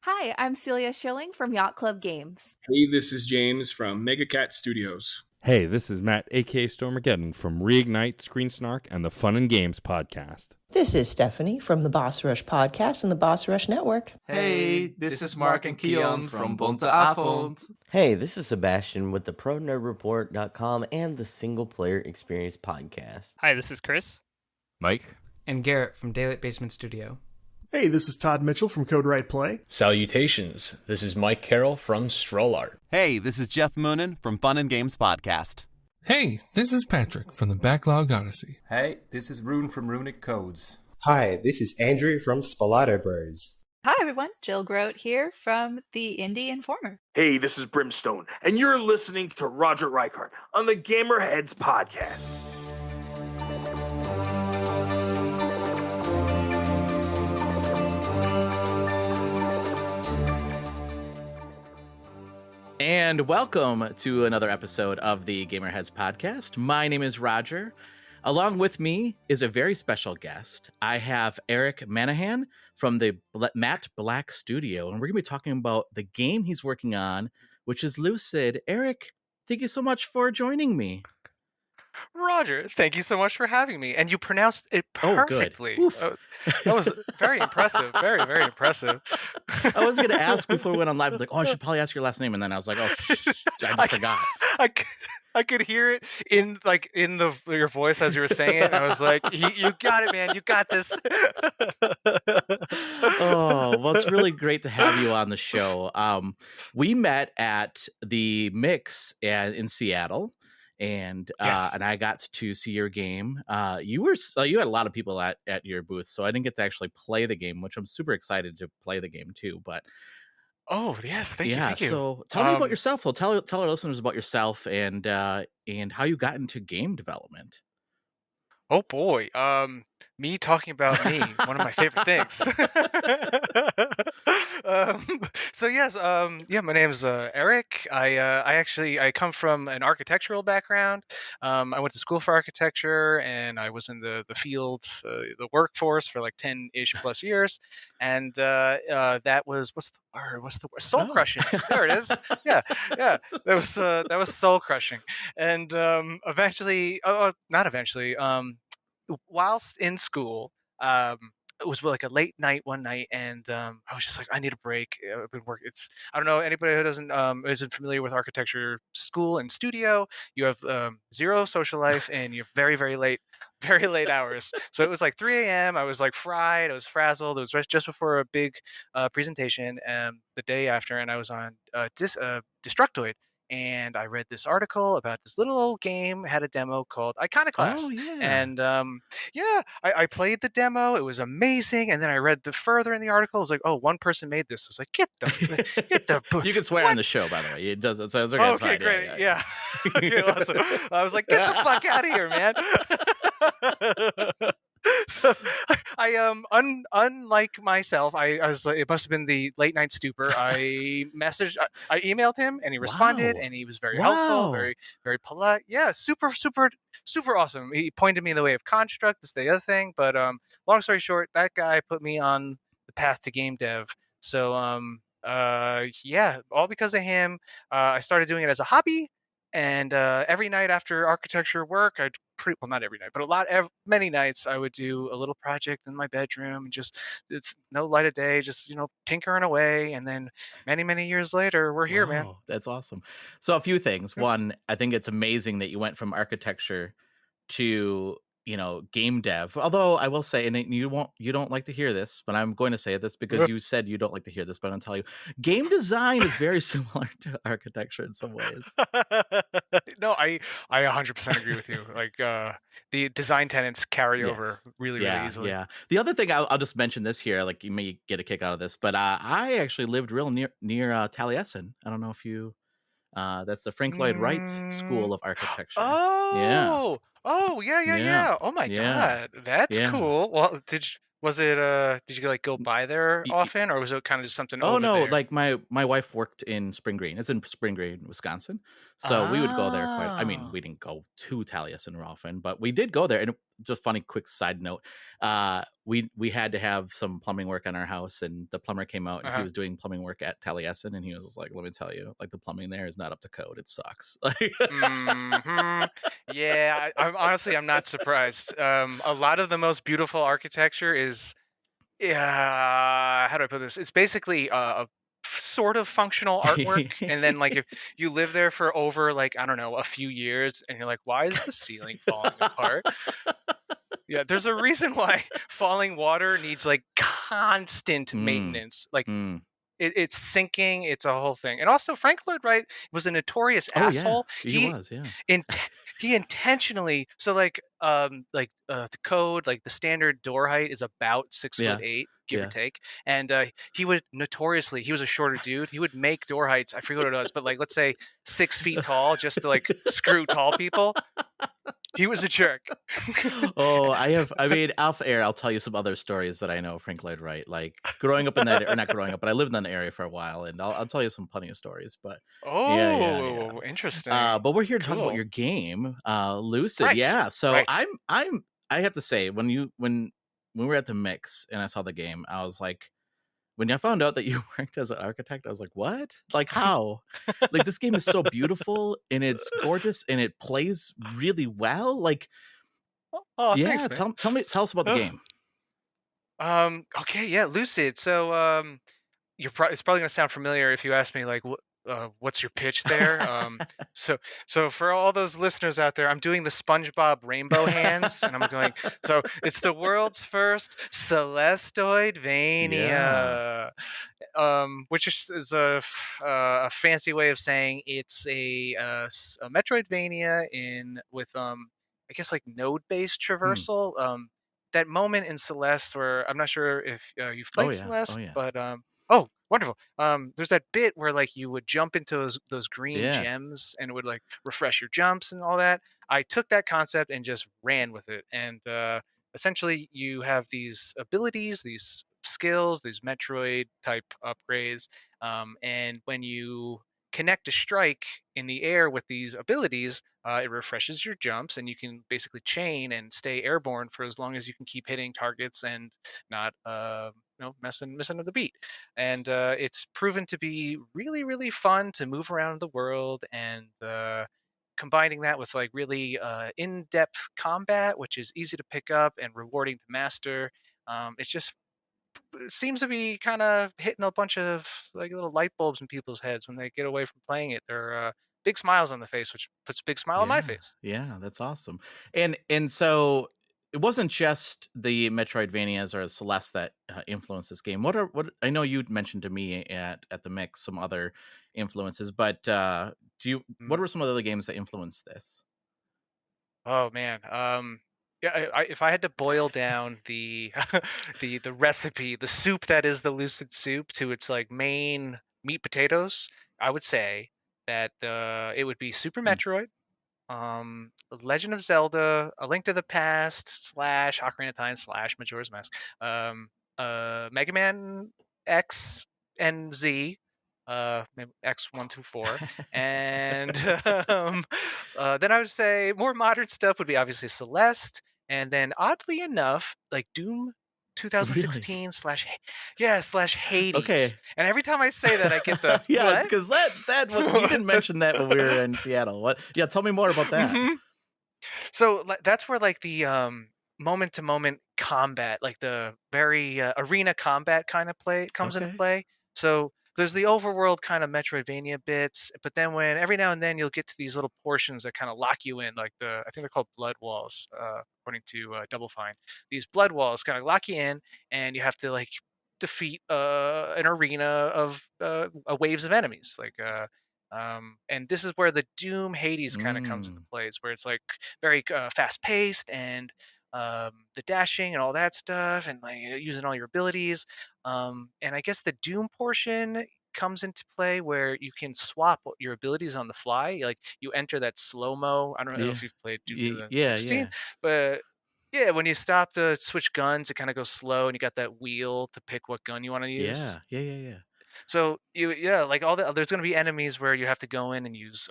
Hi, I'm Celia Schilling from Yacht Club Games. Hey, this is James from Megacat Studios. Hey, this is Matt, aka Stormageddon, from Reignite, Screen Snark, and the Fun and Games podcast. This is Stephanie from the Boss Rush podcast and the Boss Rush Network. Hey, this is Mark and Keon from Bonte Avond. Hey, this is Sebastian with the ProNerdReport.com and the Single Player Experience podcast. Hi, this is Chris. Mike. And Garrett from Daylight Basement Studio. Hey, this is Todd Mitchell from Code Right Play. Salutations, this is Mike Carroll from Stroll Art. Hey, this is Jeff Moonen from Fun and Games Podcast. Hey, this is Patrick from the Backlog Odyssey. Hey, this is Rune from Runic Codes. Hi, this is Andrew from Spalato Bros. Hi everyone, Jill Grote here from the Indie Informer. Hey, this is Brimstone, and you're listening to Roger Reichart on the Gamerheads Podcast. And welcome to another episode of the Gamerheads Podcast. My name is Roger. Along with me is a very special guest. I have Eric Manahan from the Matt Black Studio, and we're going to be talking about the game he's working on, which is Lucid. Eric, thank you so much for joining me. Roger, thank you so much for having me. And you pronounced it perfectly. That was very impressive. Very, very impressive. I was going to ask before we went on live, like, I should probably ask your last name. And then I was like, I just forgot. I could hear it in your voice as you were saying it. I was like, you got it, man. You got this. Well, it's really great to have you on the show. We met at the Mix in Seattle. And yes. And I got to see your game. You had a lot of people at your booth, so I didn't get to actually play the game, which I'm super excited to play the game too. But oh yes, thank you. So tell me about yourself. Well, tell our listeners about yourself and how you got into game development. Oh boy, me talking about me, one of my favorite things. So yes, my name is Eric. I come from an architectural background. I went to school for architecture, and I was in the field, the workforce for like 10-ish plus years. And that was what's the word? Soul crushing. There it is. Yeah. That was soul crushing. And whilst in school, it was like a late night one night, and I was just like, I need a break. I've been working. I don't know anybody who isn't familiar with architecture school and studio. You have zero social life, and you're very, very late hours. So it was like 3 a.m. I was like fried. I was frazzled. It was just before a big presentation, the day after, and I was on Destructoid. And I read this article about this little old game, had a demo called Iconoclast. Oh, yeah. And I played the demo. It was amazing. And then I read further in the article. It was like, oh, one person made this. I was like, get the You can swear on the show, by the way. It does. So it's okay. Okay, great. Yeah. Okay, awesome. I was like, get the fuck out of here, man. So I unlike myself, I was like, it must have been the late night stupor. I emailed him, and he responded, and he was very helpful, very, very polite. Yeah, super awesome. He pointed me in the way of Construct, this the other thing. But long story short, that guy put me on the path to game dev. So all because of him. I started doing it as a hobby. And every night after architecture work, not every night, but many nights, I would do a little project in my bedroom, and it's no light of day, just tinkering away. And then many years later, we're here, man. That's awesome. So a few things. One, I think it's amazing that you went from architecture to game dev. Although I will say, and you don't like to hear this, but I'm going to say this because you said you don't like to hear this, but I'm going to tell you, game design is very similar to architecture in some ways. No, I 100% agree with you. Like the design tenets carry over really easily. Yeah. The other thing, I'll just mention this here, like you may get a kick out of this, but I actually lived real near Taliesin. I don't know if you. That's the Frank Lloyd Wright School of Architecture. Oh, yeah. Oh my God, that's cool. Well, did you like go by there often, or was it kind of just something? Oh no, there? like my wife worked in Spring Green. It's in Spring Green, Wisconsin. So we would go there quite. I mean, we didn't go to Taliesin often, but we did go there. And just funny quick side note. We had to have some plumbing work on our house, and the plumber came out and he was doing plumbing work at Taliesin, and he was just like, let me tell you, like the plumbing there is not up to code. It sucks. Yeah, I'm not surprised. A lot of the most beautiful architecture is, how do I put this? It's basically a sort of functional artwork, and then like if you live there for over like I don't know a few years, and you're like, why is the ceiling falling apart? Yeah, there's a reason why falling water needs like constant maintenance. Like it's sinking. It's a whole thing. And also, Frank Lloyd Wright was a notorious asshole. Yeah, He intentionally the code, like the standard door height is about 6'8", give or take. And he would notoriously, he was a shorter dude. He would make door heights. I forget what it was, but like let's say 6 feet tall, just to like screw tall people. He was a jerk. I mean, off air, I'll tell you some other stories that I know of Frank Lloyd Wright. Like growing up in that, or not growing up, but I lived in that area for a while, and I'll tell you some plenty of stories. But interesting. But we're here to talk about your game, Lucid. Right. Yeah. So Right. I have to say, when we were at the mix and I saw the game, I was like, when I found out that you worked as an architect, I was like, what? Like, how? Like, this game is so beautiful and it's gorgeous and it plays really well. Like, thanks, man. Tell us about the game. Okay, yeah, Lucid. So, it's probably gonna sound familiar if you ask me, like, what's your pitch there? So for all those listeners out there, I'm doing the SpongeBob rainbow hands, and I'm going. So it's the world's first Celesteoidvania, which is a fancy way of saying it's a Metroidvania with I guess like node-based traversal. That moment in Celeste where I'm not sure if you've played Celeste, but oh, wonderful. There's that bit where like you would jump into those green gems and it would like refresh your jumps and all that. I took that concept and just ran with it. And essentially you have these abilities, these skills, these Metroid type upgrades. And when you connect a strike in the air with these abilities, it refreshes your jumps, and you can basically chain and stay airborne for as long as you can keep hitting targets and not missing the beat. And it's proven to be really, really fun to move around the world, and combining that with like really in-depth combat, which is easy to pick up and rewarding to master. It seems to be kind of hitting a bunch of like little light bulbs in people's heads when they get away from playing it. They're big smiles on the face, which puts a big smile on my face. Yeah, that's awesome. And so it wasn't just the Metroidvanias or Celeste that influenced this game. What I know you mentioned to me at the mix some other influences, but what were some of the other games that influenced this? Oh man, if I had to boil down the the recipe, the soup that is the Lucid soup, to its like main meat potatoes, I would say that it would be Super Metroid, Legend of Zelda, A Link to the Past / Ocarina of Time / Majora's Mask, Mega Man X and Z, X1 to 4, and then I would say more modern stuff would be obviously Celeste, and then oddly enough, like Doom 2016 / Hades. Okay. And every time I say that, I get the yeah, because that you didn't mention that when we were in Seattle. What? Yeah, tell me more about that. Mm-hmm. So that's where like the moment to moment combat, like the very arena combat kind of play comes into play. So there's the overworld kind of Metroidvania bits, but then when every now and then you'll get to these little portions that kind of lock you in, like I think they're called blood walls, according to Double Fine. These blood walls kind of lock you in, and you have to like defeat an arena of waves of enemies, like and this is where the Doom Hades kind of comes into place, where it's like very fast paced, and the dashing and all that stuff, and like using all your abilities. And I guess the Doom portion comes into play where you can swap your abilities on the fly. Like you enter that slow mo. I don't know if you've played Doom 2016, but yeah, when you stop to switch guns, it kind of goes slow, and you got that wheel to pick what gun you want to use. Yeah. So like there's going to be enemies where you have to go in and use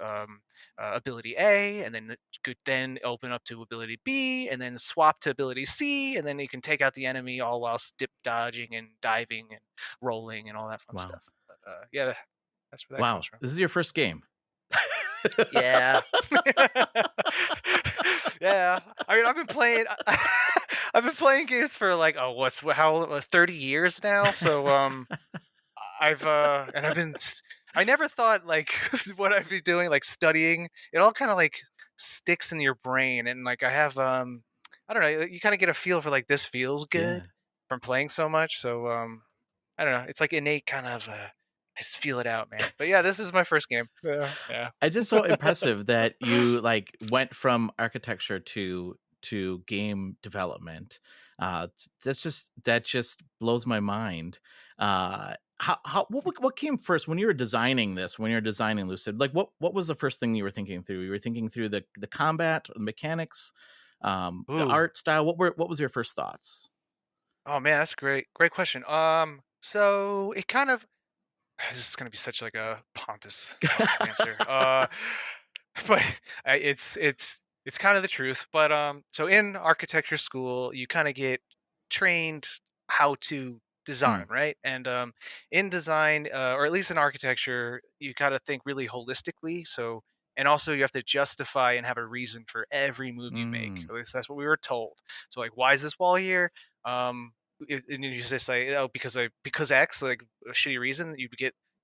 ability A, and then you could then open up to ability B, and then swap to ability C, and then you can take out the enemy all while dip dodging and diving and rolling and all that fun stuff. But, yeah, that's where that comes from. This is your first game. Yeah. Yeah. I mean, I've been playing games for like 30 years now. So I never thought like what I'd be doing, like studying. It all kind of like sticks in your brain, and like I have I don't know, you kind of get a feel for like this feels good from playing so much. So I don't know, it's like innate kind of I just feel it out, man. But yeah, this is my first game. Yeah. It's just so impressive that you like went from architecture to game development. That just blows my mind. What came first when you were designing this? When you were designing Lucid, like what was the first thing you were thinking through? You were thinking through the combat, the mechanics, the art style. What was your first thoughts? Oh man, that's great question. So it kind of, this is gonna be such like a pompous answer. But it's kind of the truth. But so in architecture school, you kind of get trained how to design, right? And in design, or at least in architecture, you got to think really holistically. So, and also you have to justify and have a reason for every move you make. At least that's what we were told. So like, why is this wall here? And you just say, oh, because X, like a shitty reason. You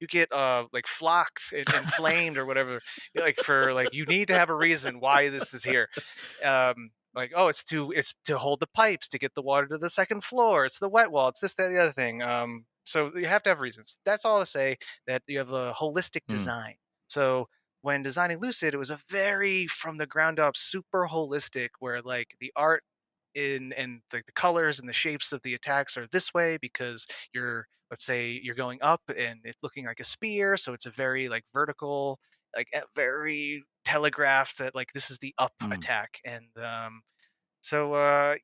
get like flocks and inflamed or whatever, like for like you need to have a reason why this is here. Like, oh, it's to hold the pipes to get the water to the second floor, it's the wet wall, it's this, that, the other thing. So you have to have reasons. That's all to say that you have a holistic design. So when designing Lucid, it was a very from the ground up super holistic, where like the art and like the colors and the shapes of the attacks are this way because let's say you're going up and it's looking like a spear, so it's a very like vertical, like very telegraphed that like this is the up attack. And so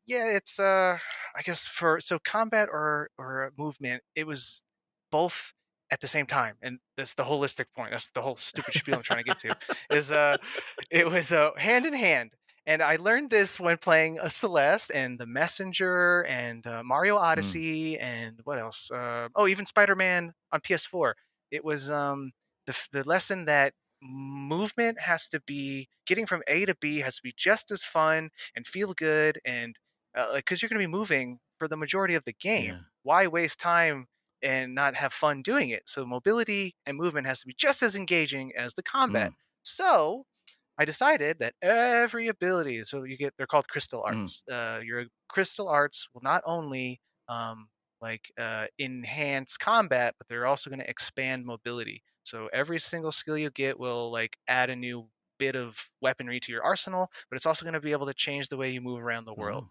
yeah, it's I guess so combat or movement, it was both at the same time, and that's the holistic point. That's the whole stupid spiel I'm trying to get to. Is it was hand in hand. And I learned this when playing Celeste and The Messenger and Mario Odyssey and what else? Even Spider-Man on PS4. It was the lesson that movement has to be, getting from A to B has to be just as fun and feel good, and because you're going to be moving for the majority of the game. Why waste time and not have fun doing it? So mobility and movement has to be just as engaging as the combat. So I decided that every ability, so they're called crystal arts. Your crystal arts will not only enhance combat, but they're also going to expand mobility. So every single skill you get will like add a new bit of weaponry to your arsenal, but it's also going to be able to change the way you move around the world.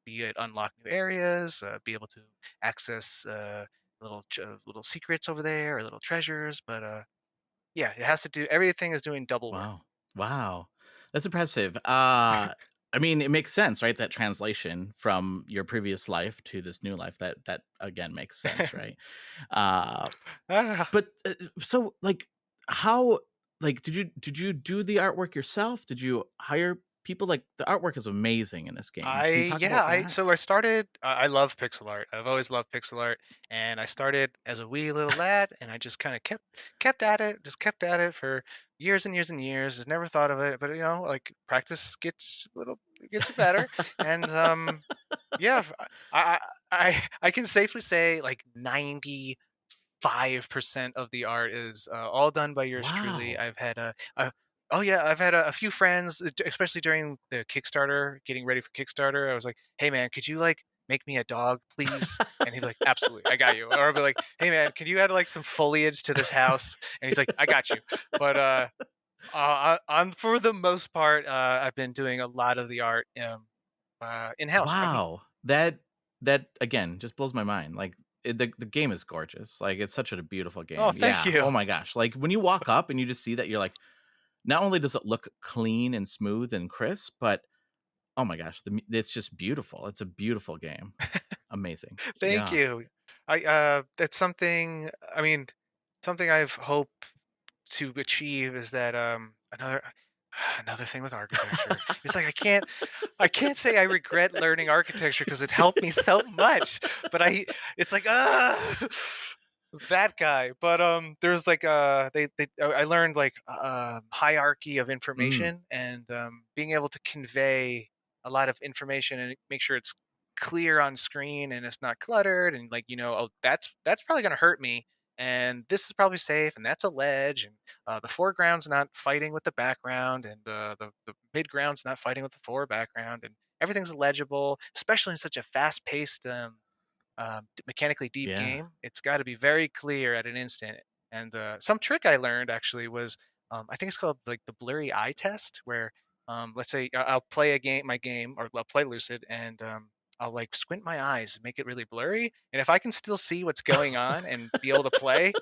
Be it unlock new areas, be able to access little secrets over there or little treasures. But yeah, it has to do, everything is doing double work. Wow, that's impressive. I mean, it makes sense, right? That translation from your previous life to this new life, that again makes sense, right? But so like, how, like, did you do the artwork yourself? Did you hire people? Like, the artwork is amazing in this game. So I started. I love pixel art. I've always loved pixel art, and I started as a wee little lad, and I just kind of kept at it for years and years and years. I never thought of it, but like practice gets better, and yeah, I can safely say like 95% of the art is all done by yours truly. I've had I've had a few friends, especially during the Kickstarter, getting ready for Kickstarter. I was like, hey man, could you like make me a dog, please? And he's like, absolutely, I got you. Or I'll be like, hey man, could you add like some foliage to this house? And he's like, I got you. But for the most part, I've been doing a lot of the art in-house. Wow, that again just blows my mind. Like, the game is gorgeous. Like, it's such a beautiful game. Oh, thank you. Oh my gosh, like when you walk up and you just see that, you're like, not only does it look clean and smooth and crisp, but oh my gosh, it's just beautiful. It's a beautiful game. Amazing. Thank you. That's something. I mean, something I've hoped to achieve is that another thing with architecture. It's like I can't say I regret learning architecture because it helped me so much. But it's like that guy. But there's like I learned like hierarchy of information and being able to convey a lot of information and make sure it's clear on screen and it's not cluttered and like oh that's probably gonna hurt me and this is probably safe and that's a ledge and the foreground's not fighting with the background and the midground's not fighting with the foreground and everything's legible, especially in such a fast-paced mechanically deep game. It's got to be very clear at an instant. And some trick I learned actually was I think it's called like the blurry eye test, where let's say I'll play my game, or I'll play Lucid, and I'll like squint my eyes and make it really blurry. And if I can still see what's going on and be able to play,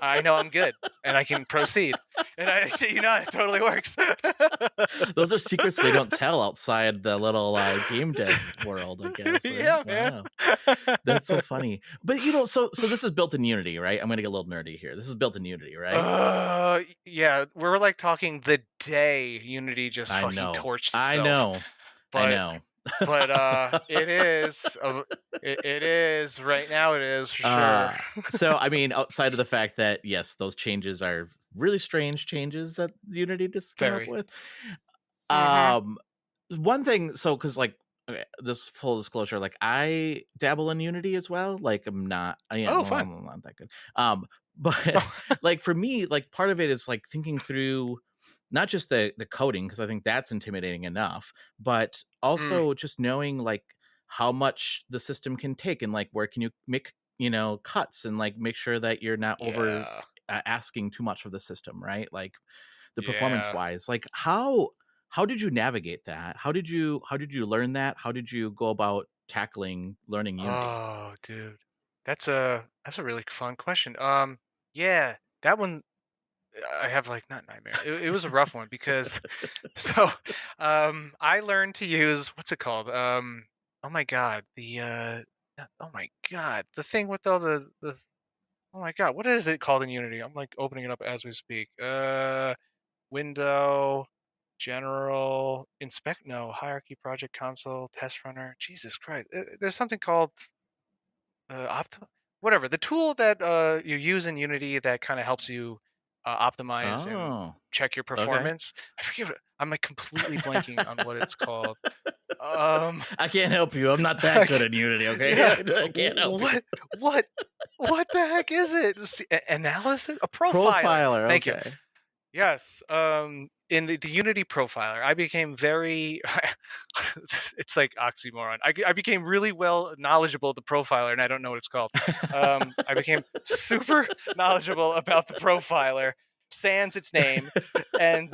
I know I'm good and I can proceed. And it totally works. Those are secrets they don't tell outside the little game dev world, I guess. Right? Yeah, man. Wow. That's so funny. But so this is built in Unity, right? I'm gonna get a little nerdy here. This is built in Unity, right? Yeah, we're like talking the day Unity just fucking torched itself. I know. But it is. It is right now. It is for sure. So I mean, outside of the fact that yes, those changes are really strange changes that Unity just came up with. One thing, so because like this full disclosure, like I dabble in Unity as well. Like I'm not. Fine. I'm not that good. But like for me, like part of it is like thinking through not just the coding, because I think that's intimidating enough, but also just knowing like how much the system can take and like where can you make cuts and like make sure that you're not over asking too much of the system, right? Like the performance wise, like how did you navigate that? How did you learn that? How did you go about tackling learning Unity? Oh, dude, that's a really fun question. Yeah, that one. I have like not nightmare. It was a rough one because I learned to use what's it called? Oh my god, the thing with all the oh my god, what is it called in Unity? I'm like opening it up as we speak. Window, general, hierarchy, project console, test runner. Jesus Christ, there's something called whatever, the tool that you use in Unity that kind of helps you optimize and check your performance. I forget. I'm like completely blanking on what it's called. I can't help you. I'm not that good at Unity. Okay, yeah. I can't help you. What the heck is it? Analysis? A profiler. Thank you. Yes. In the Unity profiler, I became very. It's like oxymoron. I became really well knowledgeable of the profiler, and I don't know what it's called. I became super knowledgeable about the profiler, sans its name, and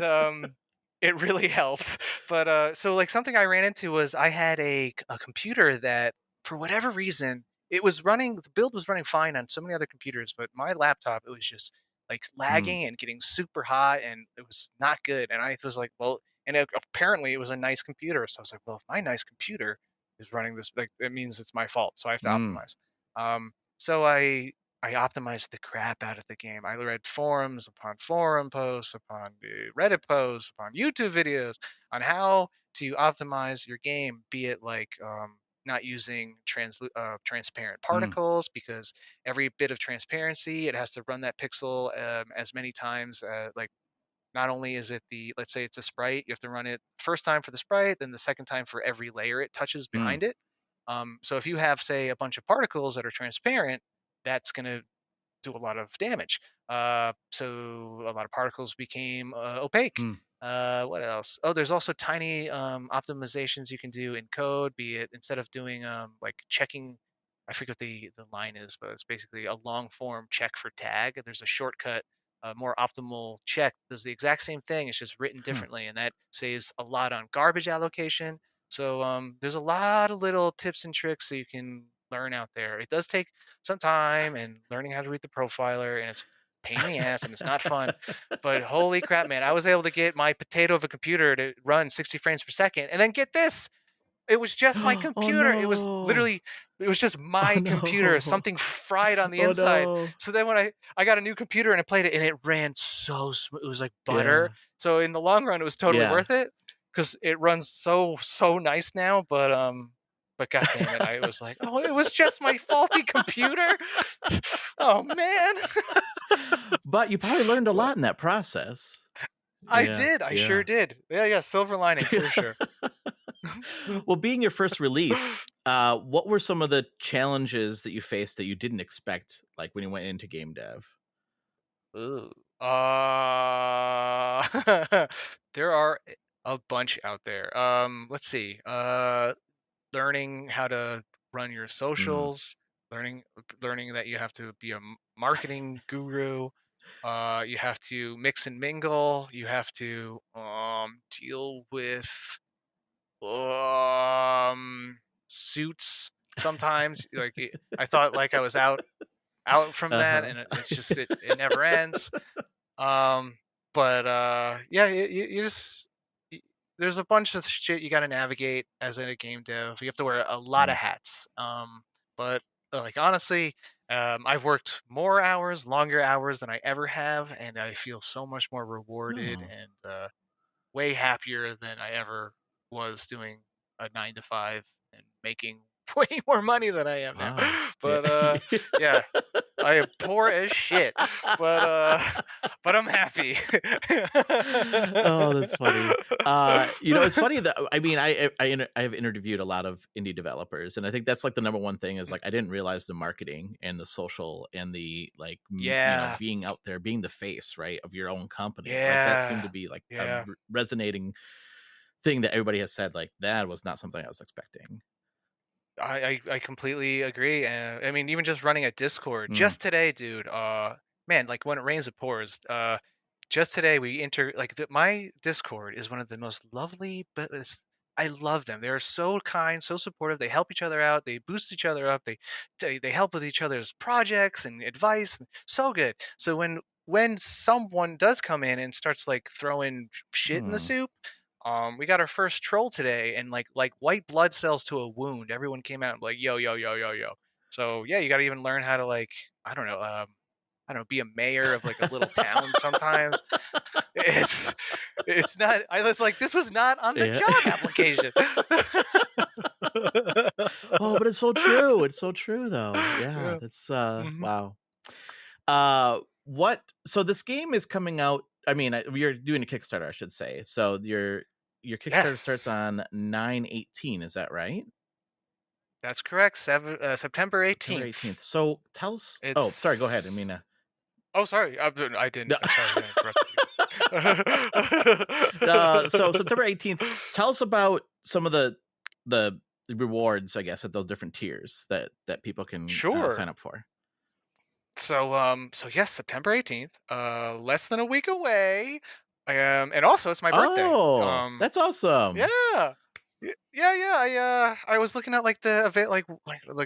it really helps. But so like something I ran into was I had a computer that for whatever reason the build was running fine on so many other computers, but my laptop, it was just like lagging and getting super hot and it was not good. And I was like, well, and apparently it was a nice computer. So I was like, well, if my nice computer is running this, like it means it's my fault. So I have to optimize. So I optimized the crap out of the game. I read forums upon forum posts, upon Reddit posts, upon YouTube videos on how to optimize your game, be it like not using transparent particles, because every bit of transparency, it has to run that pixel as many times. Like not only is it let's say it's a sprite, you have to run it first time for the sprite, then the second time for every layer it touches behind it. So if you have, say, a bunch of particles that are transparent, that's going to do a lot of damage. So a lot of particles became opaque. What else? Oh, there's also tiny optimizations you can do in code, be it instead of doing like checking, I forget what the line is, but it's basically a long form check for tag. There's a shortcut, a more optimal check does the exact same thing. It's just written differently, and that saves a lot on garbage allocation. So there's a lot of little tips and tricks that you can learn out there. It does take some time and learning how to read the profiler, and it's a pain in the ass and it's not fun. But holy crap, man, I was able to get my potato of a computer to run 60 frames per second, and then get this. It was just my Oh computer. It was no! literally, it was just my computer. No! Something fried on the Oh inside. no! So then when I got a new computer and I played it, and it ran so smooth. It was like butter. Yeah. So in the long run, it was totally Yeah. worth it because it runs so nice now. But god damn it, I was like, oh, it was just my faulty computer. Oh man. But you probably learned a lot in that process. I Yeah, did. I sure yeah. did. Yeah. Silver lining for sure. Well, being your first release, what were some of the challenges that you faced that you didn't expect, like when you went into game dev? Ooh. There are a bunch out there. Let's see. Learning how to run your socials, learning that you have to be a marketing guru. You have to mix and mingle. You have to deal with suits sometimes. Like I thought, like I was out from that, and it's just it never ends. But yeah, you just there's a bunch of shit you got to navigate as in a game dev. You have to wear a lot of hats. But like honestly, I've worked more hours, longer hours than I ever have, and I feel so much more rewarded and way happier than I ever was doing a 9 to 5 and making way more money than I am now. But yeah, I am poor as shit. But I'm happy. Oh, that's funny. It's funny that I mean, I have interviewed a lot of indie developers, and I think that's like the number one thing is like I didn't realize the marketing and the social and the like, being out there, being the face, right, of your own company. Like that seemed to be like a resonating thing that everybody has said. Like that was not something I was expecting. I completely agree. And I mean, even just running a Discord just today, dude. Man, like when it rains, it pours. Just today we my Discord is one of the most lovely, but I love them. They're so kind, so supportive. They help each other out. They boost each other up. They help with each other's projects and advice. So good. So when someone does come in and starts like throwing shit in the soup, we got our first troll today, and like white blood cells to a wound. Everyone came out and like yo. So yeah, you got to even learn how to like I don't know, be a mayor of like a little town sometimes. It's not. I was like, this was not on the job application. Oh, but it's so true. It's so true, though. Yeah, that's wow. So this game is coming out. I mean, you're doing a Kickstarter, I should say. So your Kickstarter starts on 9/18. Is that right? That's correct. September 18th. So tell us. Oh, sorry. Go ahead. I mean. Oh, sorry. I didn't. Sorry, So September 18th. Tell us about some of the rewards, I guess, at those different tiers that people can sign up for. So yes, September 18th. Less than a week away. And also it's my birthday. Oh, that's awesome. Yeah. I was looking at like the event, like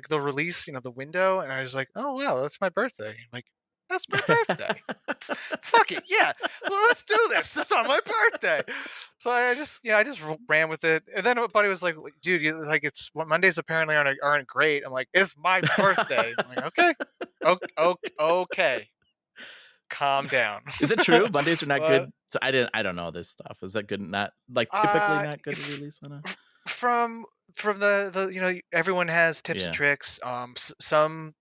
the release, the window, and I was like, oh wow, that's my birthday. I'm like, that's my birthday. Fuck it, yeah. Well, let's do this. It's on my birthday. So I just ran with it. And then a buddy was like, dude, it's Mondays apparently aren't great. I'm like, it's my birthday. I'm like, okay. Calm down. Is it true? Mondays are not good. So I don't know this stuff. Is that good? Not like typically not good to release on a. From the everyone has tips and tricks. Some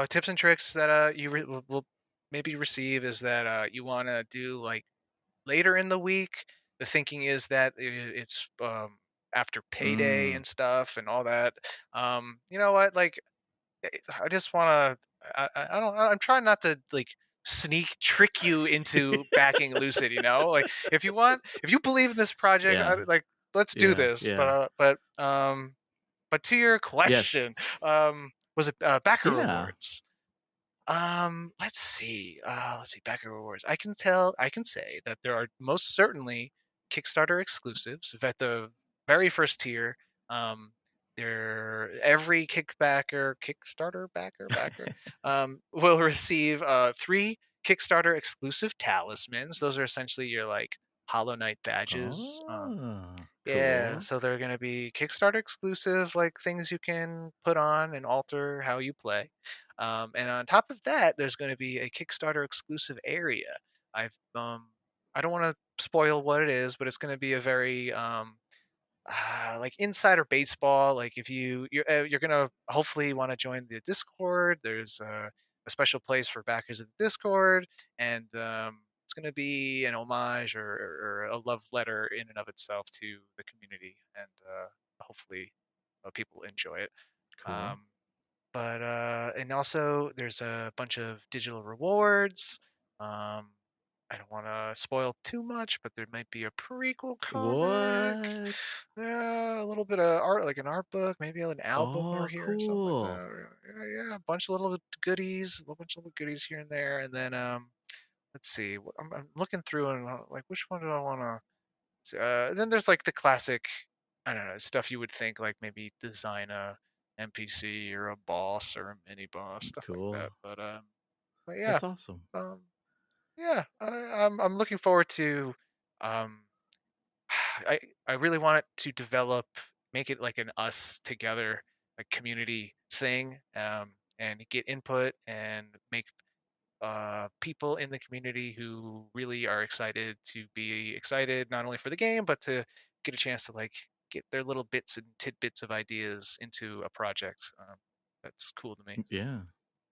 tips and tricks that you will maybe receive is that you want to do like later in the week. The thinking is that it's after payday and stuff and all that. You know what? Like, I just want to. I'm trying not to like sneak trick you into backing Lucid. Like if you believe in this project, let's do this. But to your question, was it backer rewards? Let's see. Backer rewards. I can say that there are most certainly Kickstarter exclusives. At the very first tier, every Kickstarter backer will receive 3 Kickstarter exclusive talismans. Those are essentially your like Hollow Knight badges. Yeah, Cool. so they're going to be Kickstarter exclusive, like things you can put on and alter how you play. And on top of that, there's going to be a Kickstarter exclusive area. I don't want to spoil what it is, but it's going to be a very like insider baseball. Like if you're gonna hopefully want to join the Discord. There's a special place for backers of the Discord, and it's gonna be an homage or a love letter in and of itself to the community, and hopefully people enjoy it. Cool. But and also there's a bunch of digital rewards. I don't want to spoil too much, but there might be a prequel comic. What? Yeah, a little bit of art, like an art book, maybe an album Oh, or here, or something like cool. that. Yeah, a bunch of little goodies, a bunch of little goodies here and there, and then let's see, I'm looking through and like which one do I want to? Then there's like the classic, I don't know, stuff you would think like maybe design a NPC or a boss or a mini boss, stuff like that. Cool. But yeah, That's awesome. yeah, I'm looking forward to. Um, I really want it to develop, make it like an us together, like community thing, and get input and make people in the community who really are excited to be excited not only for the game but to get a chance to like get their little bits and tidbits of ideas into a project. That's cool to me. Yeah.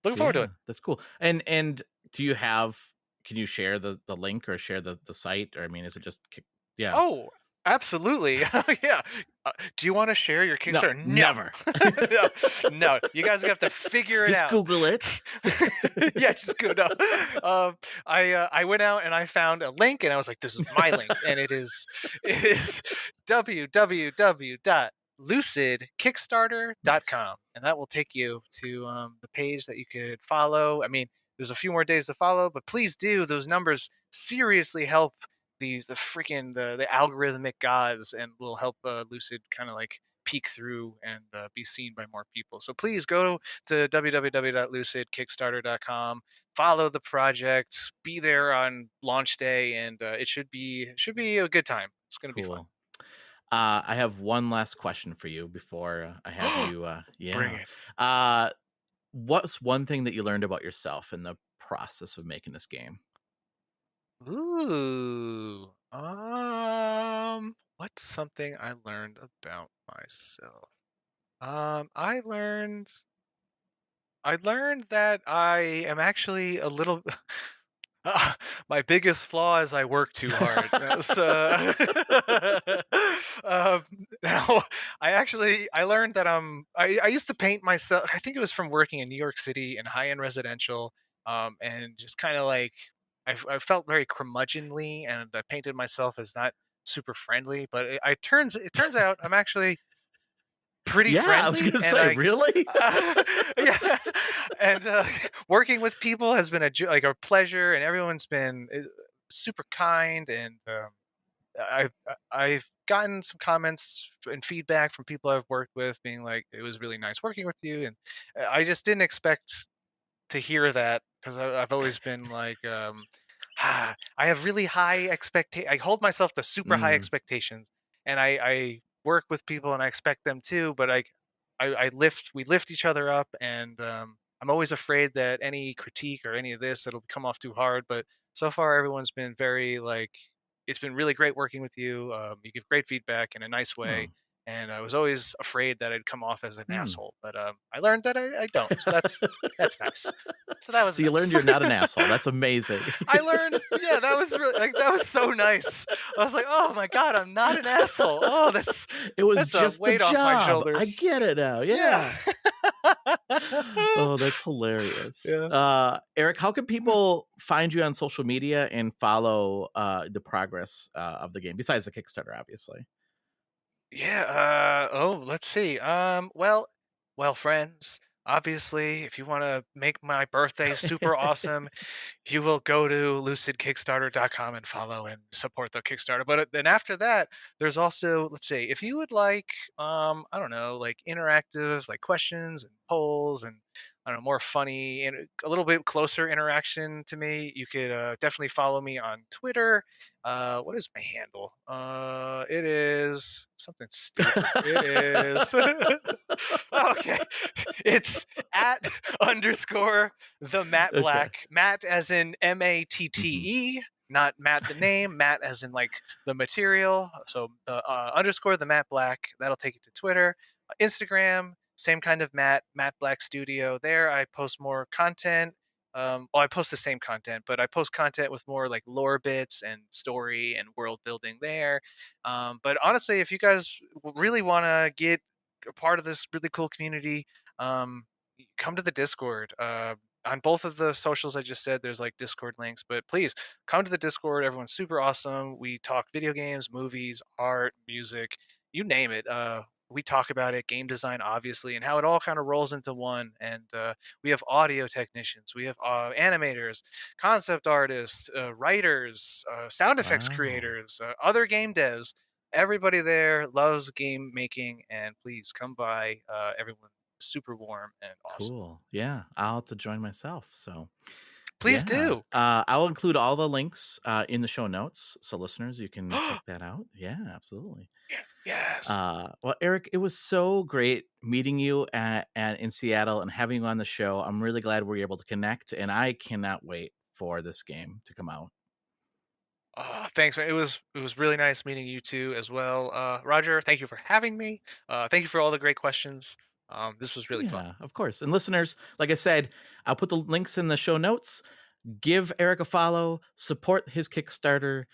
Looking forward to it. That's cool. And do you have? Can you share the link or share the site? Or I mean, is it just? Yeah. Oh, absolutely. Yeah. Do you want to share your Kickstarter? No, never. No. You guys have to figure it Just out. Google it. Yeah, just go down. I went out and I found a link, and I was like, "This is my link," and it is www.lucidkickstarter.com, and that will take you to the page that you could follow. I mean, there's a few more days to follow, but please do. Those numbers seriously help the algorithmic gods and will help Lucid kind of like peek through and be seen by more people. So please go to www.lucidkickstarter.com, follow the project, be there on launch day, and it should be a good time. It's going to be fun. I have one last question for you before I have you. Bring it. What's one thing that you learned about yourself in the process of making this game? Ooh. What's something I learned about myself? I learned that I am actually a little my biggest flaw is I work too hard. Now I learned that I used to paint myself. I think it was from working in New York City in high-end residential, and just kind of like I felt very curmudgeonly, and I painted myself as not super friendly. But it turns out I'm actually pretty friendly. I was gonna say, really? Yeah, and working with people has been a pleasure, and everyone's been super kind, and I've gotten some comments and feedback from people I've worked with, being like it was really nice working with you, and I just didn't expect to hear that because I've always been like I have really high I hold myself to super high expectations, and I work with people and I expect them too, but we lift each other up, and I'm always afraid that any critique or any of this that'll come off too hard, but so far everyone's been very like it's been really great working with you. You give great feedback in a nice way, and I was always afraid that I'd come off as an asshole, but I learned that I don't, so that's nice. So that was So you learned you're not an asshole. That's amazing. I learned, yeah, that was really, like that was so nice. I was like, oh my god, I'm not an asshole. Oh, it was that's just a weight the off job. my shoulders. I get it now. Yeah. Oh, that's hilarious. Yeah. Eric, how can people find you on social media and follow the progress of the game besides the Kickstarter, obviously? Yeah. Let's see. Well, friends. Obviously, if you want to make my birthday super awesome, you will go to lucidkickstarter.com and follow and support the Kickstarter. But then after that, there's also, let's say, if you would like, I don't know, like interactive, like questions and polls and I don't know, more funny and a little bit closer interaction to me, you could definitely follow me on Twitter. What is my handle? It is something stupid. It is okay. It's at _ the Matt Black. Matt as in MATTE, not Matt the name. Matt as in like the material. So the _ the Matt Black. That'll take you to Twitter, Instagram. Same kind of Matt Black Studio. There, I post more content. I post the same content, but I post content with more like lore bits and story and world building there. But honestly, if you guys really want to get a part of this really cool community, come to the Discord. On both of the socials I just said, there's like Discord links, but please come to the Discord. Everyone's super awesome. We talk video games, movies, art, music, you name it. We talk about it, game design, obviously, and how it all kind of rolls into one. And we have audio technicians, we have animators, concept artists, writers, sound effects creators, other game devs. Everybody there loves game making, and please come by. Everyone super warm and awesome. Cool. Yeah, I'll have to join myself. So please do. I'll include all the links in the show notes, so listeners, you can check that out. Yeah, absolutely. Yes. Well, Eric, it was so great meeting you in Seattle and having you on the show. I'm really glad we were able to connect, and I cannot wait for this game to come out. Thanks, man. It was really nice meeting you too as well. Roger, thank you for having me. Thank you for all the great questions. This was really fun. Of course. And listeners, like I said, I'll put the links in the show notes. Give Eric a follow, support his Kickstarter.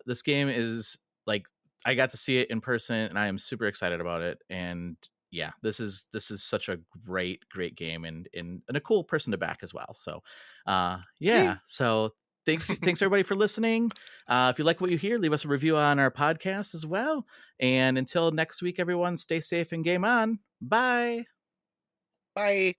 This game is like, I got to see it in person and I am super excited about it. And yeah, this is such a great game and a cool person to back as well. So so thanks everybody for listening. If you like what you hear, leave us a review on our podcast as well. And until next week, everyone, stay safe and game on. Bye. Bye.